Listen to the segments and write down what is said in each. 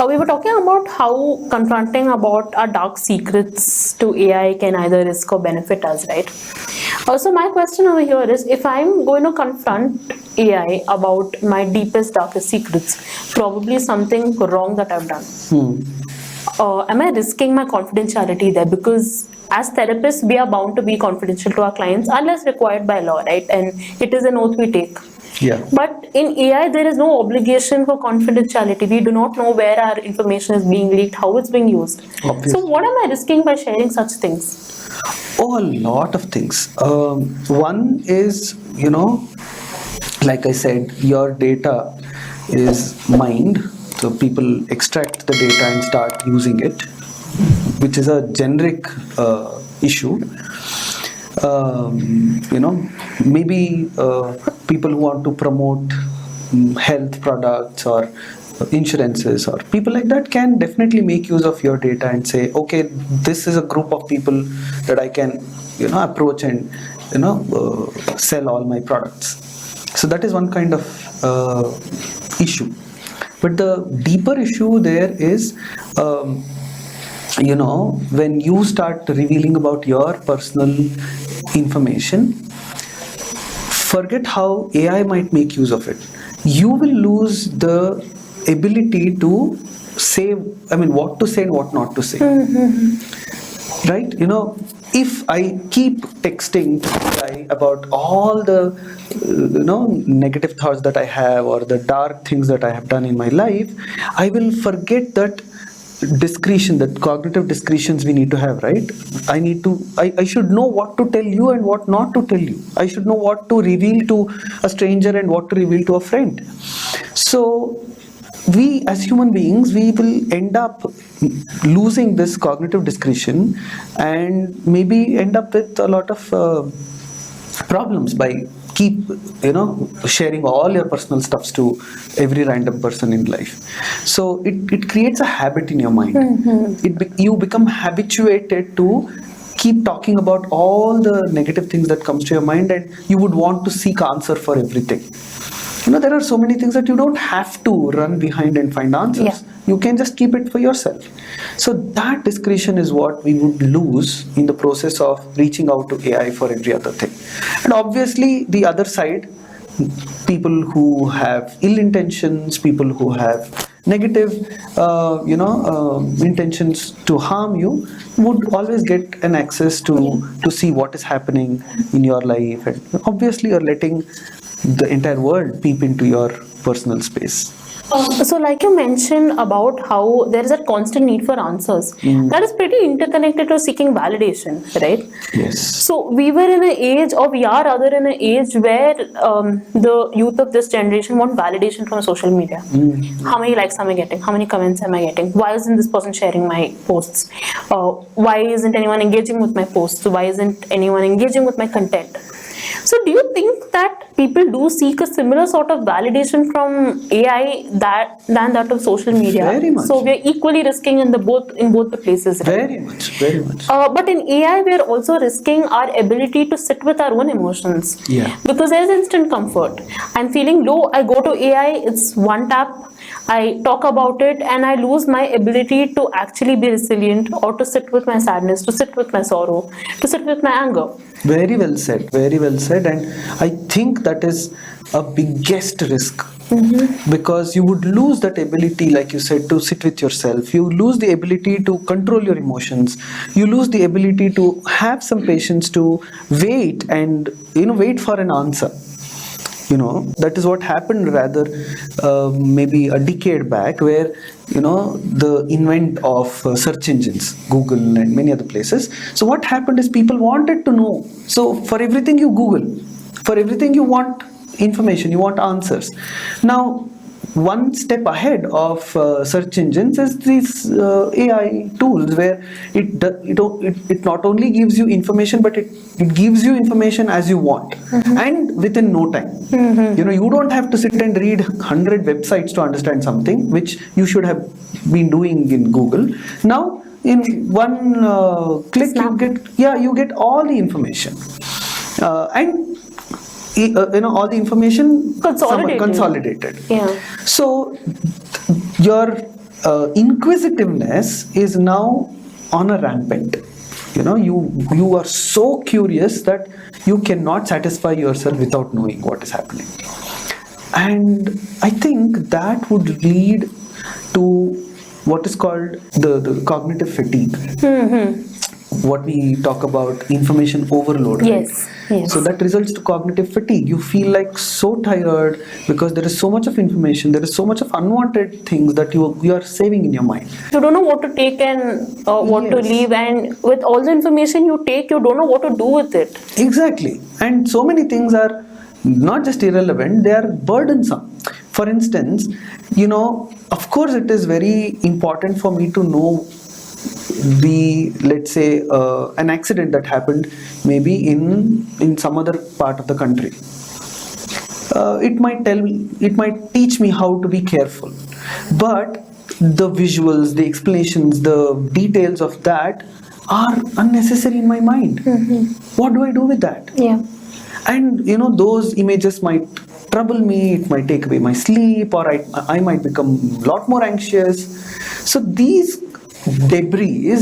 We were talking about how confronting about our dark secrets to AI can either risk or benefit us, right? Also, my question over here is, if I'm going to confront AI about my deepest, darkest secrets, probably something wrong that I've done, am I risking my confidentiality there? Because as therapists, we are bound to be confidential to our clients unless required by law, right? And it is an oath we take. Yeah. But in AI, there is no obligation for confidentiality. We do not know where our information is being leaked, how it's being used. Obviously. So what am I risking by sharing such things? Oh, a lot of things. One is, like I said, your data is mined. So people extract the data and start using it, which is a generic issue. Maybe people who want to promote health products or insurances or people like that can definitely make use of your data and say, okay, this is a group of people that I can approach and sell all my products. So that is one kind of issue. But the deeper issue there is when you start revealing about your personal information, forget how AI might make use of it. You will lose the ability to say, what to say and what not to say. Right? If I keep texting AI about all the negative thoughts that I have or the dark things that I have done in my life, I will forget that discretion, that cognitive discretions we need to have, right? I should know what to tell you and what not to tell you. I should know what to reveal to a stranger and what to reveal to a friend. So we as human beings, we will end up losing this cognitive discretion and maybe end up with a lot of problems by keep sharing all your personal stuffs to every random person in life. So it creates a habit in your mind. You become habituated to keep talking about all the negative things that comes to your mind, and you would want to seek answer for everything. There are so many things that you don't have to run behind and find answers. Yeah. You can just keep it for yourself. So that discretion is what we would lose in the process of reaching out to AI for every other thing. And obviously the other side, people who have ill intentions, people who have negative intentions to harm you, would always get an access to see what is happening in your life. And obviously you're letting the entire world peep into your personal space. So like you mentioned about how there is a constant need for answers, that is pretty interconnected to seeking validation, right? Yes. So we were in an age, or we are rather in an age where the youth of this generation want validation from social media. How many likes am I getting? How many comments am I getting? Why isn't this person sharing my posts? Why isn't anyone engaging with my posts? Why isn't anyone engaging with my content? So do you think that people do seek a similar sort of validation from AI than that of social media? Very much. So we are equally risking in both the places, right? Very much, very much. But in AI, we are also risking our ability to sit with our own emotions. Yeah. Because there is instant comfort. I'm feeling low, I go to AI, it's one tap, I talk about it, and I lose my ability to actually be resilient, or to sit with my sadness, to sit with my sorrow, to sit with my anger. Very well said, very well said. And I think that is a biggest risk. Because you would lose that ability, like you said, to sit with yourself. You lose the ability to control your emotions. You lose the ability to have some patience to wait and wait for an answer. That is what happened rather maybe a decade back, where the invent of search engines, Google and many other places. So what happened is people wanted to know. So for everything you Google, for everything you want information, you want answers. Now one step ahead of search engines is these AI tools, where it not only gives you information, but it gives you information as you want, and within no time. You don't have to sit and read 100 websites to understand something, which you should have been doing in Google. Now in one click, you get all the information, and all the information consolidated. Yeah. So your inquisitiveness is now on a rampant. You are so curious that you cannot satisfy yourself without knowing what is happening. And I think that would lead to what is called the cognitive fatigue. What we talk about, information overload. Yes, right? yes. So that results to cognitive fatigue. You feel like so tired because there is so much of information, there is so much of unwanted things that you are saving in your mind. You don't know what to take and what to Yes. leave, and with all the information you take, you don't know what to do with it. Exactly. And so many things are not just irrelevant, they are burdensome. For instance, of course it is very important for me to know let's say an accident that happened maybe in some other part of the country. It might teach me how to be careful, but the visuals, the explanations, the details of that are unnecessary in my mind. What do I do with that? Yeah. And those images might trouble me, it might take away my sleep, or I might become a lot more anxious. So these debris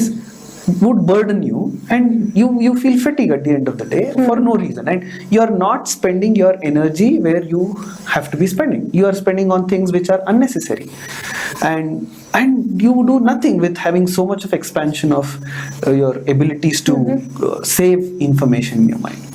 would burden you, and you feel fatigue at the end of the day for no reason, and you're not spending your energy where you have to be spending. You are spending on things which are unnecessary, and you do nothing with having so much of expansion of your abilities to save information in your mind.